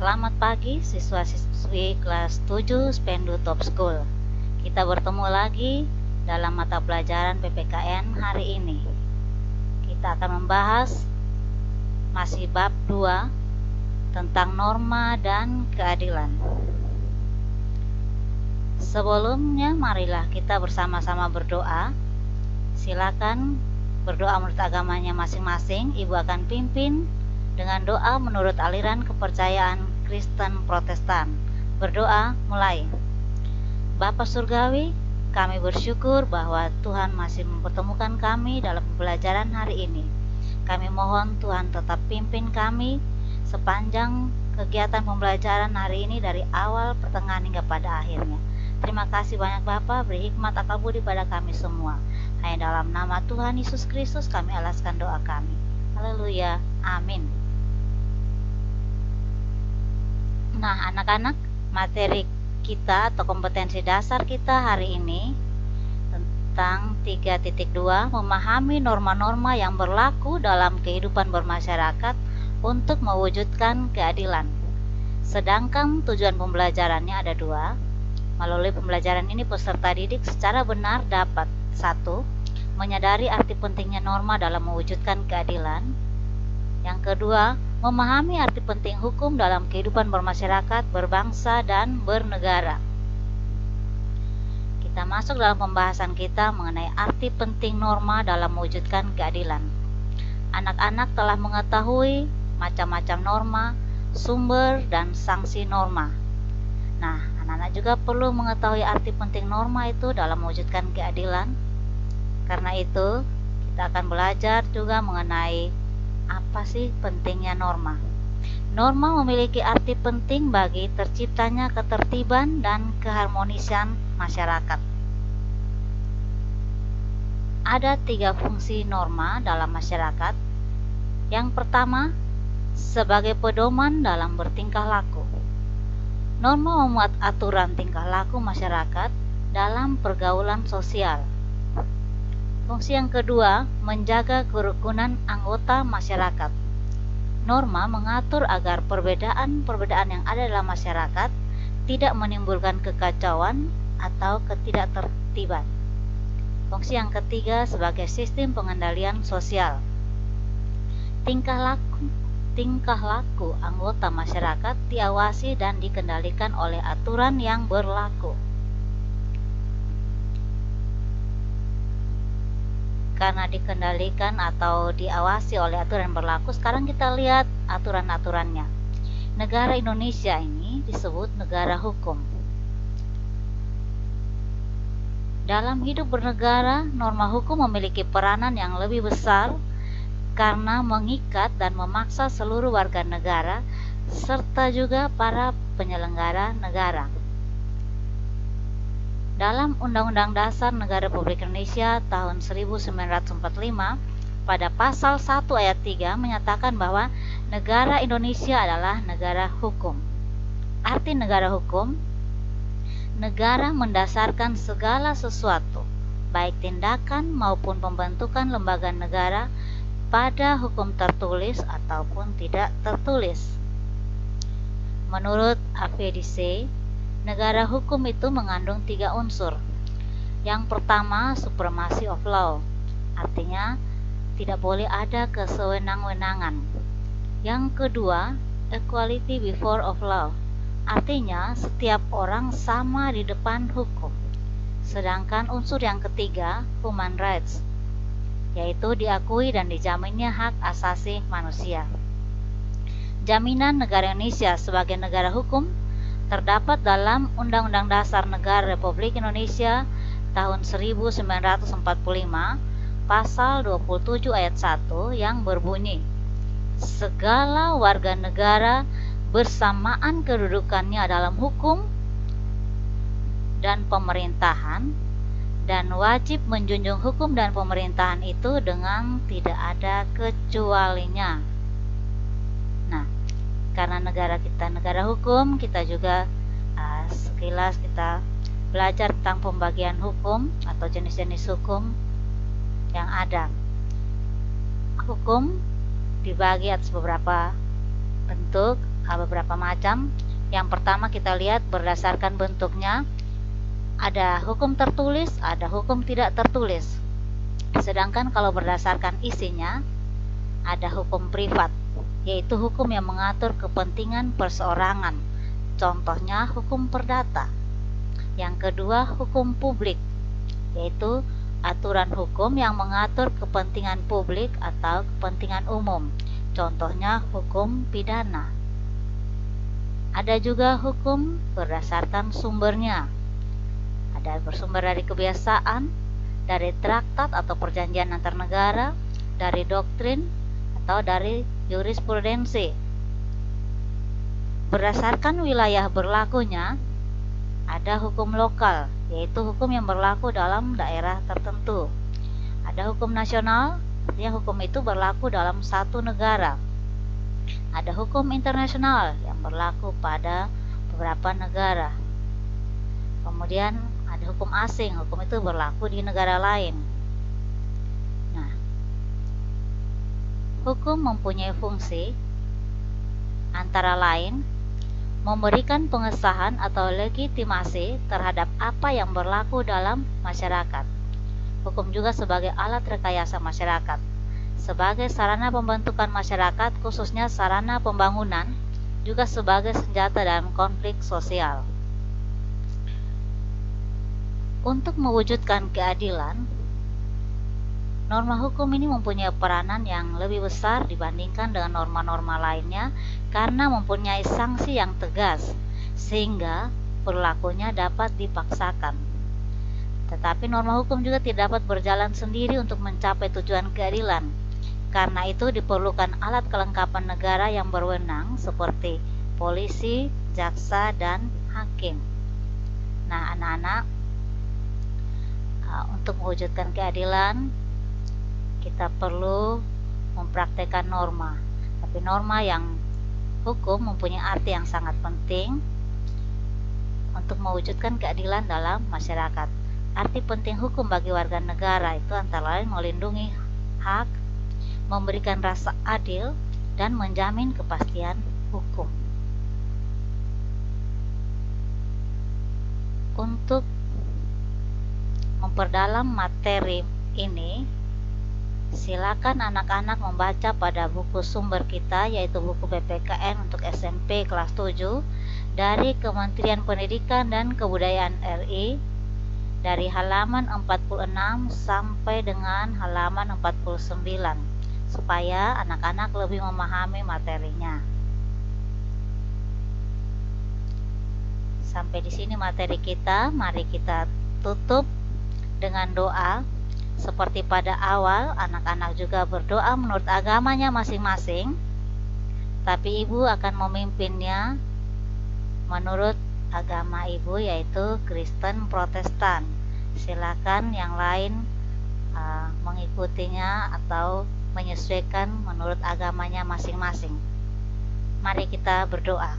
Selamat pagi siswa-siswi kelas 7 Spendu Top School. Kita bertemu lagi dalam mata pelajaran PPKN hari ini. Kita akan membahas masih bab 2 tentang norma dan keadilan. Sebelumnya marilah kita bersama-sama berdoa. Silakan berdoa menurut agamanya masing-masing. Ibu akan pimpin dengan doa menurut aliran kepercayaan Kristen Protestan. Berdoa mulai. Bapa Surgawi, kami bersyukur bahwa Tuhan masih mempertemukan kami dalam pembelajaran hari ini. Kami mohon Tuhan tetap pimpin kami sepanjang kegiatan pembelajaran hari ini dari awal, pertengahan hingga pada akhirnya. Terima kasih banyak Bapa, beri hikmat akal budi pada kami semua. Hanya dalam nama Tuhan Yesus Kristus kami alaskan doa kami. Haleluya, amin. Nah, anak-anak, materi kita atau kompetensi dasar kita hari ini tentang 3.2 memahami norma-norma yang berlaku dalam kehidupan bermasyarakat untuk mewujudkan keadilan. Sedangkan tujuan pembelajarannya ada 2. Melalui pembelajaran ini peserta didik secara benar dapat 1. Menyadari arti pentingnya norma dalam mewujudkan keadilan. Yang kedua, memahami arti penting hukum dalam kehidupan bermasyarakat, berbangsa, dan bernegara. Kita masuk dalam pembahasan kita mengenai arti penting norma dalam mewujudkan keadilan. Anak-anak telah mengetahui macam-macam norma, sumber, dan sanksi norma. Nah, anak-anak juga perlu mengetahui arti penting norma itu dalam mewujudkan keadilan. Karena itu, kita akan belajar juga mengenai apa sih pentingnya norma. Norma memiliki arti penting bagi terciptanya ketertiban dan keharmonisan masyarakat. Ada 3 fungsi norma dalam masyarakat. Yang pertama, sebagai pedoman dalam bertingkah laku. Norma memuat aturan tingkah laku masyarakat dalam pergaulan sosial. Fungsi yang kedua, menjaga kerukunan anggota masyarakat. Norma mengatur agar perbedaan-perbedaan yang ada dalam masyarakat tidak menimbulkan kekacauan atau ketidaktertiban. Fungsi yang ketiga, sebagai sistem pengendalian sosial. Tingkah laku anggota masyarakat diawasi dan dikendalikan oleh aturan yang berlaku. Karena dikendalikan atau diawasi oleh aturan yang berlaku, sekarang kita lihat aturan-aturannya. Negara Indonesia ini disebut negara hukum. Dalam hidup bernegara, norma hukum memiliki peranan yang lebih besar karena mengikat dan memaksa seluruh warga negara serta juga para penyelenggara negara. Dalam Undang-Undang Dasar Negara Republik Indonesia tahun 1945, pada pasal 1 ayat 3 menyatakan bahwa negara Indonesia adalah negara hukum. Arti negara hukum, negara mendasarkan segala sesuatu, baik tindakan maupun pembentukan lembaga negara pada hukum tertulis ataupun tidak tertulis. Menurut AVDC, negara hukum itu mengandung 3 unsur. Yang pertama, supremacy of law, artinya tidak boleh ada kesewenang-wenangan. Yang kedua, equality before of law, artinya setiap orang sama di depan hukum. Sedangkan unsur yang ketiga, human rights, yaitu diakui dan dijaminnya hak asasi manusia. Jaminan negara Indonesia sebagai negara hukum terdapat dalam Undang-Undang Dasar Negara Republik Indonesia tahun 1945 pasal 27 ayat 1 yang berbunyi, segala warga negara bersamaan kedudukannya dalam hukum dan pemerintahan dan wajib menjunjung hukum dan pemerintahan itu dengan tidak ada kecualinya. Nah, karena negara kita negara hukum, kita juga sekilas kita belajar tentang pembagian hukum atau jenis-jenis hukum yang ada. Hukum dibagi atas beberapa bentuk, beberapa macam. Yang pertama kita lihat berdasarkan bentuknya, ada hukum tertulis, ada hukum tidak tertulis. Sedangkan kalau berdasarkan isinya, ada hukum privat, yaitu hukum yang mengatur kepentingan perseorangan. Contohnya hukum perdata. Yang kedua, hukum publik, yaitu aturan hukum yang mengatur kepentingan publik atau kepentingan umum. Contohnya hukum pidana. Ada juga hukum berdasarkan sumbernya. Ada bersumber dari kebiasaan, dari traktat atau perjanjian antar negara, dari doktrin, atau dari jurisprudensi. Berdasarkan wilayah berlakunya, ada hukum lokal, yaitu hukum yang berlaku dalam daerah tertentu. Ada hukum nasional, artinya hukum itu berlaku dalam satu negara. Ada hukum internasional yang berlaku pada beberapa negara. Kemudian ada hukum asing, hukum itu berlaku di negara lain. Nah, hukum mempunyai fungsi antara lain memberikan pengesahan atau legitimasi terhadap apa yang berlaku dalam masyarakat. Hukum juga sebagai alat rekayasa masyarakat, sebagai sarana pembentukan masyarakat, khususnya sarana pembangunan, juga sebagai senjata dalam konflik sosial. Untuk mewujudkan keadilan, norma hukum ini mempunyai peranan yang lebih besar dibandingkan dengan norma-norma lainnya karena mempunyai sanksi yang tegas, sehingga perilakunya dapat dipaksakan. Tetapi norma hukum juga tidak dapat berjalan sendiri untuk mencapai tujuan keadilan. Karena itu diperlukan alat kelengkapan negara yang berwenang seperti polisi, jaksa, dan hakim. Nah, anak-anak, untuk mewujudkan keadilan, kita perlu mempraktekkan norma. Tapi norma yang hukum mempunyai arti yang sangat penting untuk mewujudkan keadilan dalam masyarakat. Arti penting hukum bagi warga negara itu antara lain melindungi hak, memberikan rasa adil, dan menjamin kepastian hukum. Untuk memperdalam materi ini, silakan anak-anak membaca pada buku sumber kita, yaitu buku PPKN untuk SMP kelas 7 dari Kementerian Pendidikan dan Kebudayaan RI, dari halaman 46 sampai dengan halaman 49, supaya anak-anak lebih memahami materinya. Sampai di sini materi kita, mari kita tutup dengan doa. Seperti pada awal, anak-anak juga berdoa menurut agamanya masing-masing, tapi ibu akan memimpinnya menurut agama ibu, yaitu Kristen Protestan. Silakan yang lain mengikutinya atau menyesuaikan menurut agamanya masing-masing. Mari kita berdoa.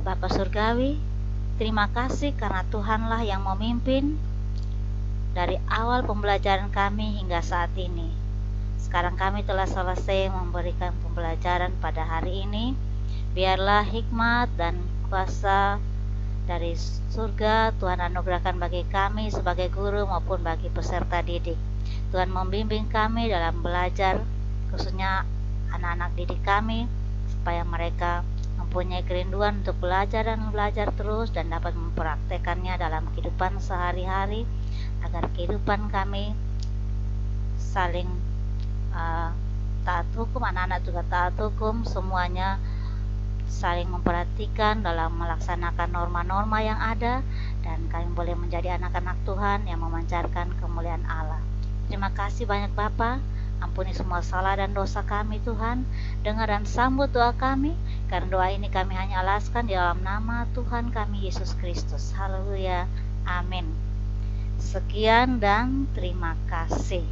Bapa Surgawi, terima kasih karena Tuhanlah yang memimpin dari awal pembelajaran kami hingga saat ini. Sekarang kami telah selesai memberikan pembelajaran pada hari ini. Biarlah hikmat dan kuasa dari surga Tuhan anugerahkan bagi kami sebagai guru maupun bagi peserta didik. Tuhan membimbing kami dalam belajar, khususnya anak-anak didik kami, supaya mereka mempunyai kerinduan untuk belajar dan belajar terus dan dapat mempraktekannya dalam kehidupan sehari-hari, agar kehidupan kami saling taat hukum, anak-anak juga taat hukum, semuanya saling memperhatikan dalam melaksanakan norma-norma yang ada, dan kami boleh menjadi anak-anak Tuhan yang memancarkan kemuliaan Allah. Terima kasih banyak Bapa. Ampuni semua salah dan dosa kami Tuhan. Dengar dan sambut doa kami, karena doa ini kami hanya alaskan di dalam nama Tuhan kami Yesus Kristus. Haleluya. Amin. Sekian dan terima kasih.